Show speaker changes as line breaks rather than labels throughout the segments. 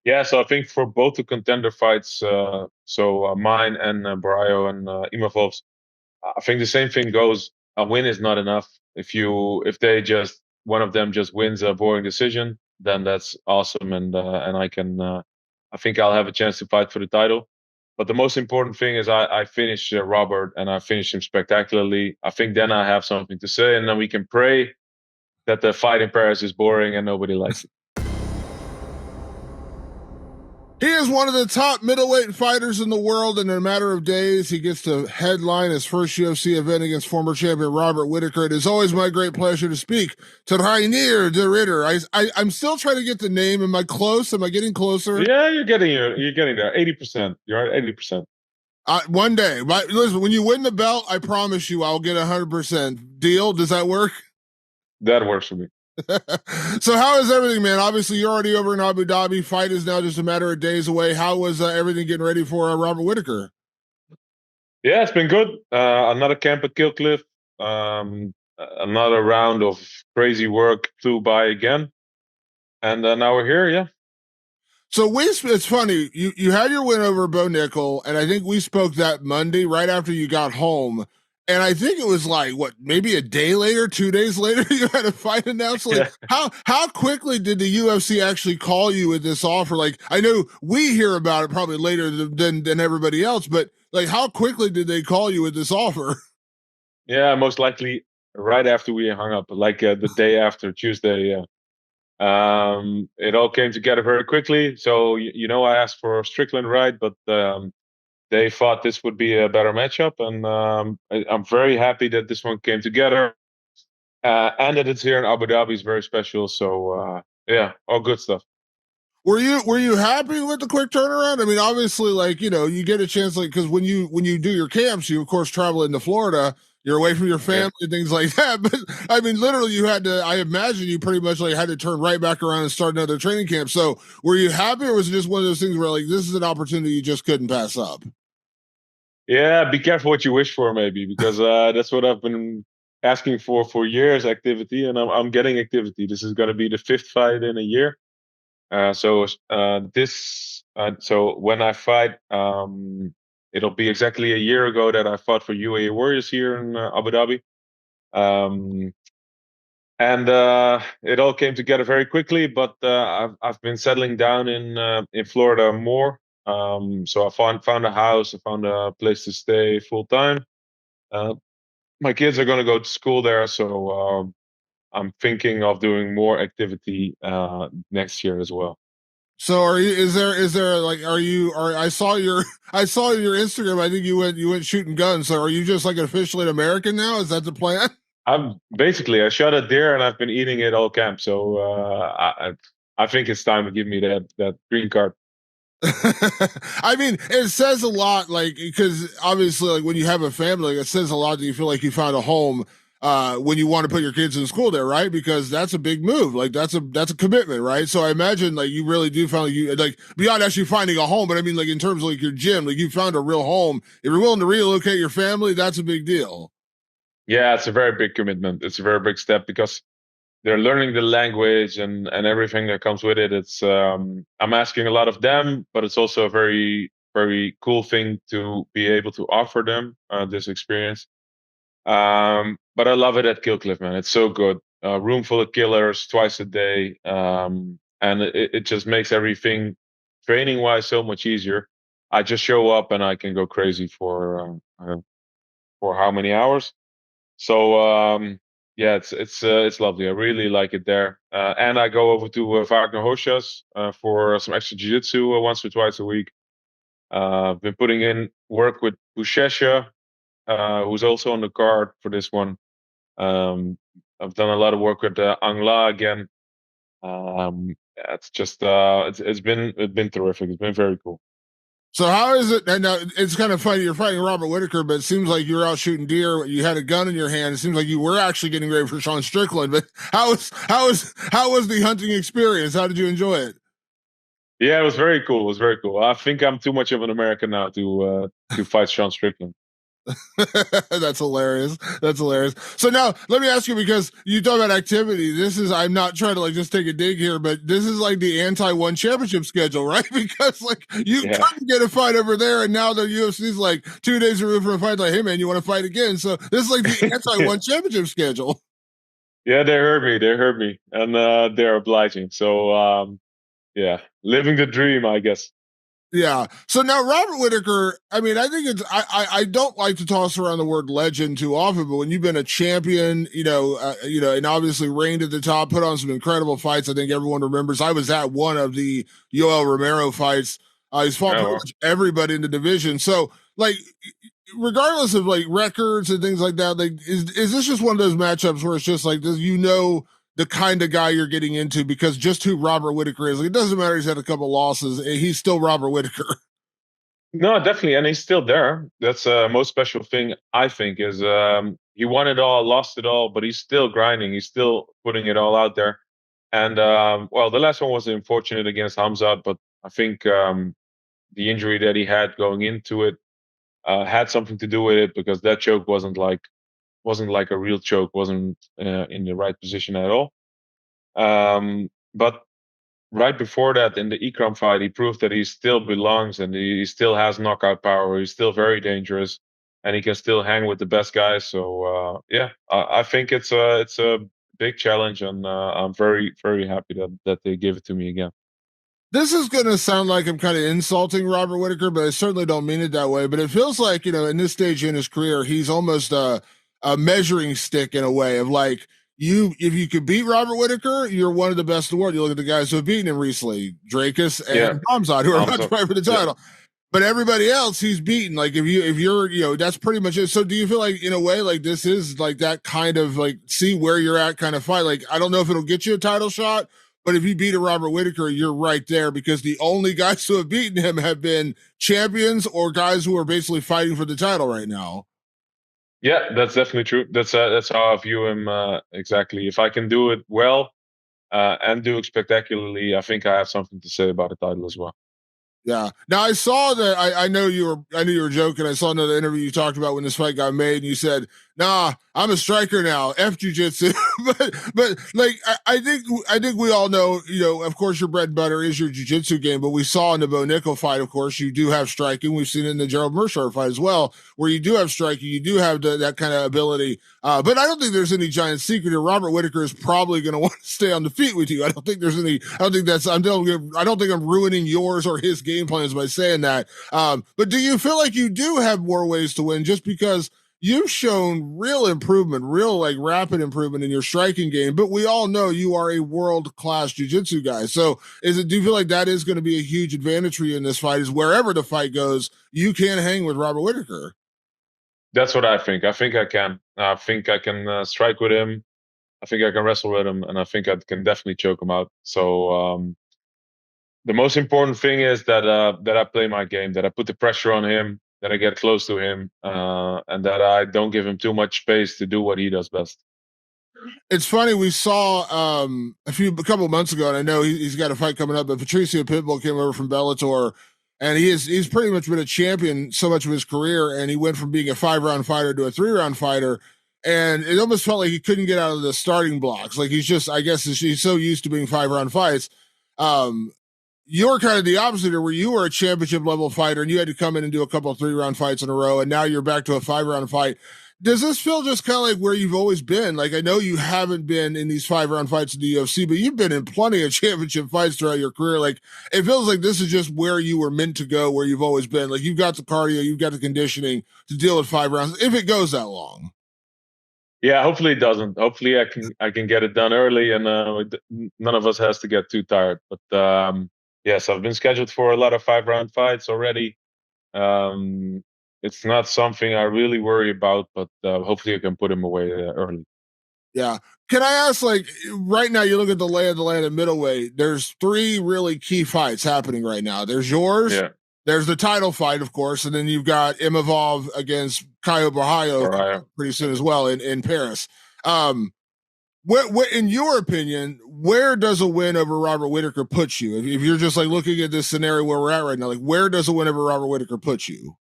Yeah, so I think for both the contender fights, mine and Barrio and Imavov's, I think the same thing goes. A win is not enough. If they just one of them just wins a boring decision, then that's awesome, and I think I'll have a chance to fight for the title. But the most important thing is I finish Robert and I finish him spectacularly. I think then I have something to say, and then we can pray that the fight in Paris is boring and nobody likes it.
He is one of the top middleweight fighters in the world, and in a matter of days, he gets to headline his first UFC event against former champion Robert Whittaker. It is always my great pleasure to speak to Reinier de Ridder. I'm still trying to get the name. Am I close? Am I getting closer?
Yeah, you're getting there. 80%. You're at 80%.
One day, listen, when you win the belt, I promise you I'll get 100%. Deal? Does that work?
That works for me.
So how is everything, man? Obviously, you're already over in Abu Dhabi. Fight is now just a matter of days away. How was everything getting ready for Robert Whittaker?
Yeah, it's been good. Another camp at Killcliff. Another round of crazy work flew by again, and now we're here. Yeah.
So it's funny. You had your win over Bo Nickel, and I think we spoke that Monday right after you got home. And I think it was like what, maybe a day later, 2 days later, you had a fight announced. Like
Yeah.
how quickly did the UFC actually call you with this offer? Like I know we hear about it probably later than everybody else, but like how quickly did they call you with this offer?
Yeah, most likely right after we hung up, like the day after Tuesday. Yeah. It all came together very quickly. So I asked for Strickland, right? But they thought this would be a better matchup, and I'm very happy that this one came together. And that it's here in Abu Dhabi is very special. So yeah, all good stuff.
Were you happy with the quick turnaround? I mean, obviously, like you get a chance, like because when you do your camps, you of course travel into Florida. You're away from your
Yeah.
family and things like that. But I mean, literally, you had to. I imagine you pretty much like had to turn right back around and start another training camp. So, were you happy, or was it just one of those things where like this is an opportunity you just couldn't pass up?
Yeah, be careful what you wish for, maybe, because that's what I've been asking for years. Activity, and I'm getting activity. This is going to be the fifth fight in a year. So when I fight, it'll be exactly a year ago that I fought for UAE Warriors here in Abu Dhabi. Um, and it all came together very quickly. But I've been settling down in Florida more. So I found a house, I found a place to stay full time. Uh, my kids are going to go to school there, so I'm thinking of doing more activity next year as well.
So, are you? Is there like? Are you? Are I saw your I saw your Instagram. I think you went shooting guns. So, are you just like officially an American now? Is that the plan?
I shot a deer and I've been eating it all camp. So I think it's time to give me that green card.
I mean, it says a lot, like because obviously, like when you have a family, like, it says a lot that you feel like you found a home when you want to put your kids in school there, right? Because that's a big move. Like that's a commitment, right? So I imagine like you really do find like, you like beyond actually finding a home, but I mean like in terms of like your gym, like you found a real home. If you're willing to relocate your family, that's a big deal.
Yeah, it's a very big commitment. It's a very big step because they're learning the language and everything that comes with it. It's I'm asking a lot of them, but it's also a very very cool thing to be able to offer them this experience. But I love it at Killcliff, man. It's so good. Room full of killers twice a day, and it just makes everything training wise so much easier. I just show up and I can go crazy for how many hours. So yeah, it's lovely. I really like it there. And I go over to Wagner Hoshas for some extra jiu-jitsu once or twice a week. I've been putting in work with Bushesha, who's also on the card for this one. Um, I've done a lot of work with Angla again. Yeah, it's been terrific. It's been very cool.
So how is it? And now it's kind of funny. You're fighting Robert Whittaker, but it seems like you're out shooting deer. You had a gun in your hand. It seems like you were actually getting ready for Sean Strickland. But how was the hunting experience? How did you enjoy it?
Yeah, it was very cool. It was very cool. I think I'm too much of an American now to fight Sean Strickland.
That's hilarious. That's hilarious. So now let me ask you, because you talk about activity. This is, I'm not trying to like just take a dig here, but this is like the anti-one championship schedule, right? Because like you
Yeah.
couldn't get a fight over there, and now the UFC's like 2 days removed from a fight. Like, hey man, you want to fight again? So this is like the anti-one championship schedule.
Yeah, they heard me. They heard me, and they're obliging. So yeah, living the dream, I guess.
Yeah. So now Robert Whittaker, I mean, I think it's I don't like to toss around the word legend too often, but when you've been a champion, and obviously reigned at the top, put on some incredible fights. I think everyone remembers. I was at one of the Yoel Romero fights. He's fought
Oh,
pretty
well.
much everybody in the division. So like, regardless of like records and things like that, like is this just one of those matchups where it's just like this, the kind of guy you're getting into because just who Robert Whittaker is. Like, it doesn't matter he's had a couple losses, he's still Robert Whittaker.
No, definitely, and he's still there. That's most special thing I think is he won it all, lost it all, but he's still grinding. He's still putting it all out there. And well, the last one was unfortunate against Hamzat, but I think the injury that he had going into it had something to do with it because that choke wasn't like a real choke, wasn't in the right position at all. But right before that, in the Ikram fight, he proved that he still belongs and he still has knockout power. He's still very dangerous, and he can still hang with the best guys. So yeah, I think it's a big challenge, and I'm very very happy that they give it to me again.
This is going to sound like I'm kind of insulting Robert Whittaker, but I certainly don't mean it that way. But it feels like, in this stage in his career, he's almost a measuring stick in a way of like, if you could beat Robert Whittaker, you're one of the best in the world. You look at the guys who have beaten him recently, Dricus
Yeah,
and Hamzat, who are about to
so
fight for the
yeah.
title. But everybody else he's beaten. Like if you're, that's pretty much it. So do you feel like in a way like this is like that kind of like see where you're at kind of fight? Like I don't know if it'll get you a title shot, but if you beat a Robert Whittaker, you're right there because the only guys who have beaten him have been champions or guys who are basically fighting for the title right now.
Yeah, that's definitely true. That's how I view him exactly. If I can do it well and do it spectacularly, I think I have something to say about the title as well.
Yeah. Now I saw that I knew you were joking. I saw another interview you talked about when this fight got made, and you said, "Nah, I'm a striker now. F jiu-jitsu." but like I think we all know, of course your bread and butter is your jiu-jitsu game, but we saw in the Bo Nickel fight, of course, you do have striking. We've seen it in the Gerald Mearshart fight as well, where you do have striking, you do have that kind of ability. But I don't think there's any giant secret here. Robert Whittaker is probably going to want to stay on the feet with you. I don't think there's any. I don't think that's. I don't think I'm ruining yours or his game plans by saying that. But do you feel like you do have more ways to win just because you've shown real improvement, real like rapid improvement in your striking game? But we all know you are a world class jiu-jitsu guy. So do you feel like that is going to be a huge advantage for you in this fight? Is wherever the fight goes, you can hang with Robert Whittaker.
That's what I think. I think I can. I think I can strike with him. I think I can wrestle with him, and I think I can definitely choke him out. So the most important thing is that I play my game, that I put the pressure on him, that I get close to him, and that I don't give him too much space to do what he does best.
It's funny, we saw a couple of months ago, and I know he's got a fight coming up, but Patricio Pitbull came over from Bellator, and he's pretty much been a champion so much of his career, and he went from being a 5-round fighter to a 3-round fighter, and it almost felt like he couldn't get out of the starting blocks. Like I guess he's so used to being 5-round fights. Um, you're kind of the opposite, where you were a championship level fighter and you had to come in and do a couple of 3-round fights in a row, and now you're back to a 5-round fight. Does this feel just kind of like where you've always been? Like, I know you haven't been in these 5-round fights in the UFC, but you've been in plenty of championship fights throughout your career. Like, it feels like this is just where you were meant to go, where you've always been. Like, you've got the cardio, you've got the conditioning to deal with 5 rounds if it goes that long.
Yeah, hopefully it doesn't. Hopefully I can get it done early, and none of us has to get too tired. But yes, I've been scheduled for a lot of 5-round fights already. Um, it's not something I really worry about, but hopefully I can put him away early.
Yeah. Can I ask, like, right now, you look at the lay of the land at middleweight, there's 3 really key fights happening right now. There's yours,
Yeah,
there's the title fight, of course, and then you've got Imavov against Caio Borrajo
Mariah.
pretty soon as well in Paris. What, in your opinion, where does a win over Robert Whittaker put you? If you're just like looking at this scenario where we're at right now, like, where does a win over Robert Whittaker put you?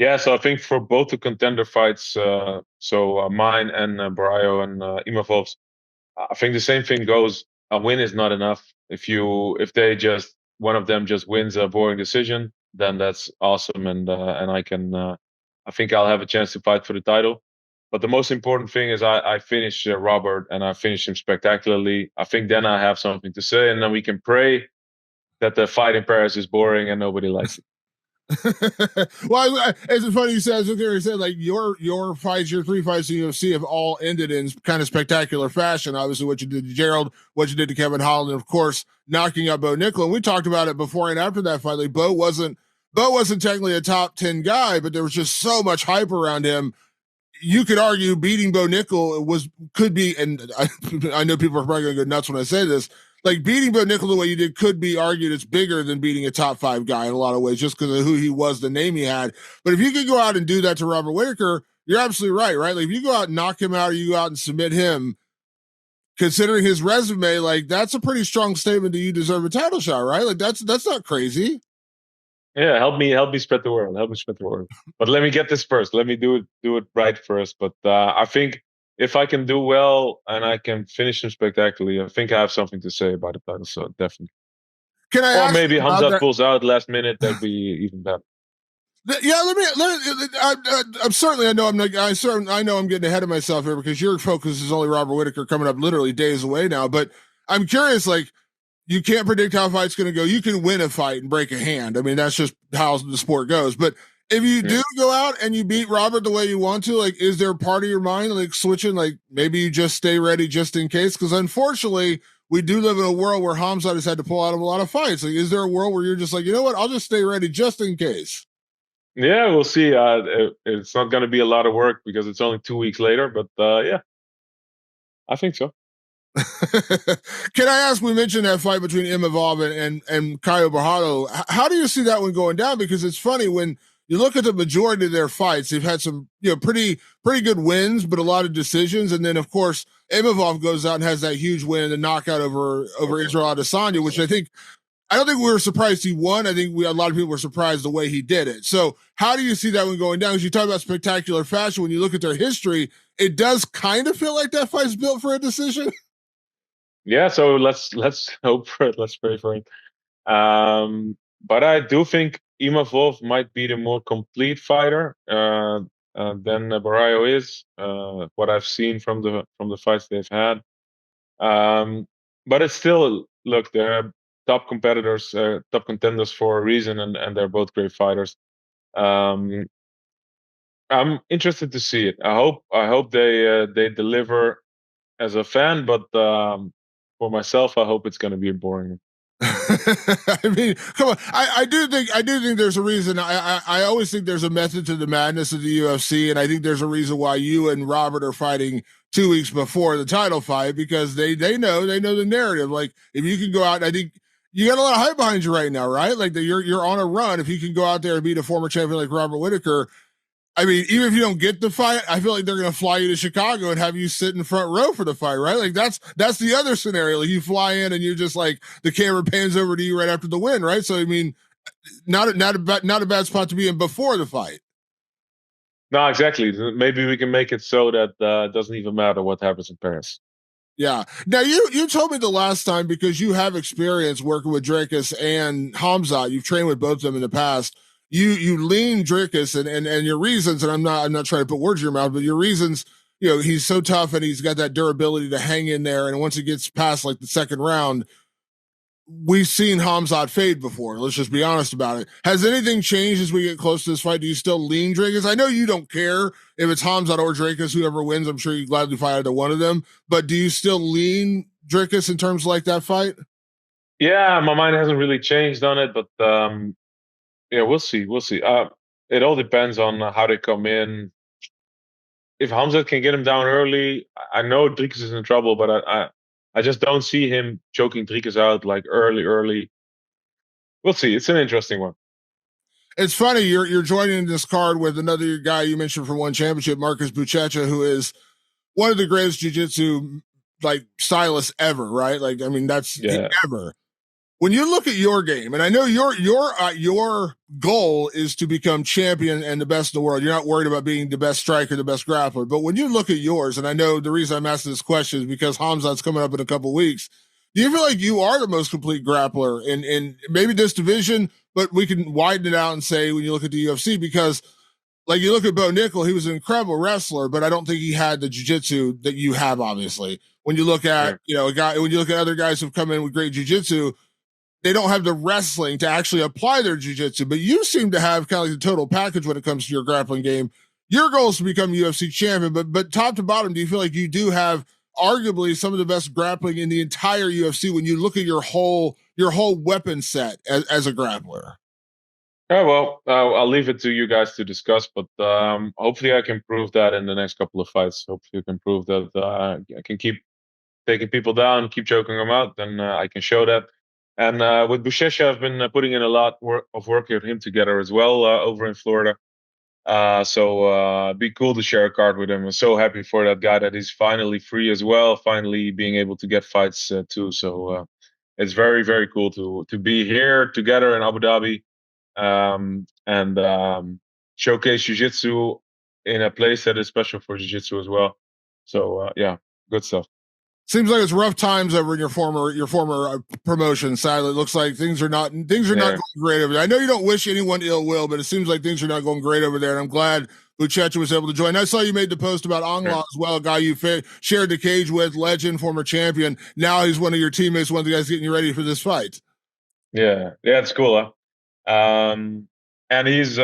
Yeah, so I think for both the contender fights, mine and Barrio and Imavov's, I think the same thing goes. A win is not enough. If they just one of them just wins a boring decision, then that's awesome, and I think I'll have a chance to fight for the title. But the most important thing is I finish Robert and I finish him spectacularly. I think then I have something to say, and then we can pray that the fight in Paris is boring and nobody likes it.
Well, it's funny you said. You said like your fights, your three fights in UFC have all ended in kind of spectacular fashion. Obviously, what you did to Gerald, what you did to Kevin Holland, and of course, knocking out Bo Nickal. And we talked about it before and after that fight. Like Bo wasn't technically a top 10 guy, but there was just so much hype around him. You could argue beating Bo Nickal could be, and I know people are probably going to go nuts when I say this. Like beating Bo Nickal the way you did could be argued it's bigger than beating a top 5 guy in a lot of ways, just because of who he was, the name he had. But if you could go out and do that to Robert Whittaker, you're absolutely right, right? Like if you go out and knock him out, or you go out and submit him, considering his resume, like that's a pretty strong statement that you deserve a title shot, right? Like that's not crazy.
Yeah, help me spread the word. Help me spread the word. But let me get this first. Let me do it right first. But I think if I can do well and I can finish him spectacularly, I think I have something to say about the title. So definitely.
Can I
Or
ask
maybe
you about
Hamza
that?
pulls out last minute. That'd be even better.
Yeah, I'm certainly. I know I'm not. I know I'm getting ahead of myself here because your focus is only Robert Whittaker coming up literally days away now. But I'm curious. Like, you can't predict how a fight's going to go. You can win a fight and break a hand. I mean, that's just how the sport goes. But if you
Yeah.
do go out and you beat Robert the way you want to, like, is there a part of your mind like switching? Like, maybe you just stay ready just in case. Because unfortunately, we do live in a world where Hamzat has had to pull out of a lot of fights. Like, is there a world where you're just like, you know what? I'll just stay ready just in case.
Yeah, we'll see. It's not going to be a lot of work because it's only 2 weeks later. But yeah, I think so.
Can I ask? We mentioned that fight between Imavov and Caio Borrado. How do you see that one going down? Because it's funny when you look at the majority of their fights, they've had some pretty good wins, but a lot of decisions. And then of course Imavov goes out and has that huge win, the knockout over Israel Adesanya, which I don't think we were surprised he won. I think a lot of people were surprised the way he did it. So how do you see that one going down? Because you talk about spectacular fashion. When you look at their history, it does kind of feel like that fight's built for a decision.
Yeah, so let's hope for it. Let's pray for it. But I do think Imavov might be the more complete fighter than Barrio is. What I've seen from the fights they've had. But it's still look, they're top competitors, top contenders for a reason, and they're both great fighters. Um, I'm interested to see it. I hope they deliver as a fan, but for myself, I hope it's going to be boring.
I mean, come on. I do think there's a reason. I always think there's a method to the madness of the UFC, and I think there's a reason why you and Robert are fighting 2 weeks before the title fight because they know the narrative. Like if you can go out, I think you got a lot of hype behind you right now, right? Like you're on a run. If you can go out there and beat a former champion like Robert Whittaker, I mean, even if you don't get the fight, I feel like they're going to fly you to Chicago and have you sit in front row for the fight, right? Like that's the other scenario. Like you fly in and you're just like the camera pans over to you right after the win, right? So I mean, not a bad spot to be in before the fight.
No, exactly. Maybe we can make it so that it doesn't even matter what happens in Paris.
Yeah. Now you told me the last time because you have experience working with Dricus and Hamzat. You've trained with both of them in the past. You lean Dricus and your reasons, and I'm not trying to put words in your mouth, but your reasons, he's so tough and he's got that durability to hang in there. And once he gets past like the second round, we've seen Hamzat fade before. Let's just be honest about it. Has anything changed as we get close to this fight? Do you still lean Dracus? I know you don't care if it's Hamzat or Dracus, whoever wins. I'm sure you gladly fight either one of them. But do you still lean Dracus in terms of like that fight?
Yeah, my mind hasn't really changed on it, but yeah, we'll see. We'll see. It all depends on how they come in. If Hamza can get him down early, I know Dricus is in trouble, but I just don't see him choking Dricus out like early. We'll see. It's an interesting one.
It's funny you're joining this card with another guy you mentioned from one championship, Marcus Buchecha, who is one of the greatest jiu-jitsu like stylists ever, right? Like I mean that's
Yeah.
ever. When you look at your game, and I know your goal is to become champion and the best in the world. You're not worried about being the best striker, the best grappler. But when you look at yours, and I know the reason I'm asking this question is because Hamzat's coming up in a couple weeks. Do you feel like you are the most complete grappler in maybe this division? But we can widen it out and say when you look at the UFC, because like you look at Bo Nickel, he was an incredible wrestler, but I don't think he had the jiu-jitsu that you have, obviously. When you look at, a guy, when you look at other guys who've come in with great jiu-jitsu, they don't have the wrestling to actually apply their jiu-jitsu, but you seem to have kind of like the total package when it comes to your grappling game. Your goal is to become UFC champion, but top to bottom, do you feel like you do have arguably some of the best grappling in the entire UFC when you look at your whole weapon set as a grappler?
Yeah, well, I'll leave it to you guys to discuss, but hopefully I can prove that in the next couple of fights. Hopefully, you can prove that I can keep taking people down, keep choking them out, then I can show that. And with Buchecha, I've been putting in a lot of work with him together as well over in Florida. So it'd be cool to share a card with him. I'm so happy for that guy that he's finally free as well, finally being able to get fights too. So it's very, very cool to be here together in Abu Dhabi and showcase jiu-jitsu in a place that is special for jiu-jitsu as well. So yeah, good stuff.
Seems like it's rough times over in your former promotion. Sadly, it looks like things are not going great over there. I know you don't wish anyone ill will, but it seems like things are not going great over there. And I'm glad Buchecha was able to join. I saw you made the post about Angla as well, a guy you shared the cage with, legend, former champion. Now he's one of your teammates, one of the guys getting you ready for this fight.
Yeah, it's cool. Huh? And he's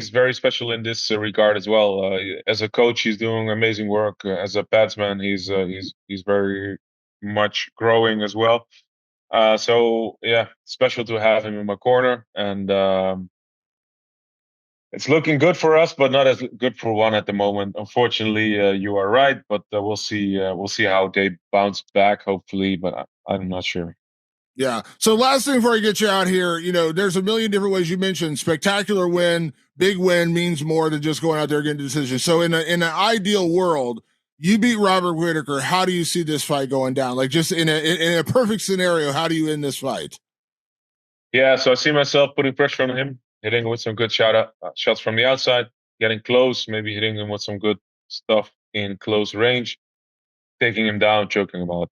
very special in this regard as well. As a coach, he's doing amazing work. As a padsman, he's very much growing as well. So yeah, special to have him in my corner, and it's looking good for us, but not as good for one at the moment. Unfortunately, you are right, but we'll see. We'll see how they bounce back. Hopefully, but I'm not sure.
Yeah. So last thing before I get you out here, there's a million different ways you mentioned. Spectacular win, big win means more than just going out there and getting a decision. So in an ideal world, you beat Robert Whittaker. How do you see this fight going down? Like just in a perfect scenario, how do you end this fight?
Yeah, so I see myself putting pressure on him, hitting with some good shots from the outside, getting close, maybe hitting him with some good stuff in close range, taking him down, choking him out.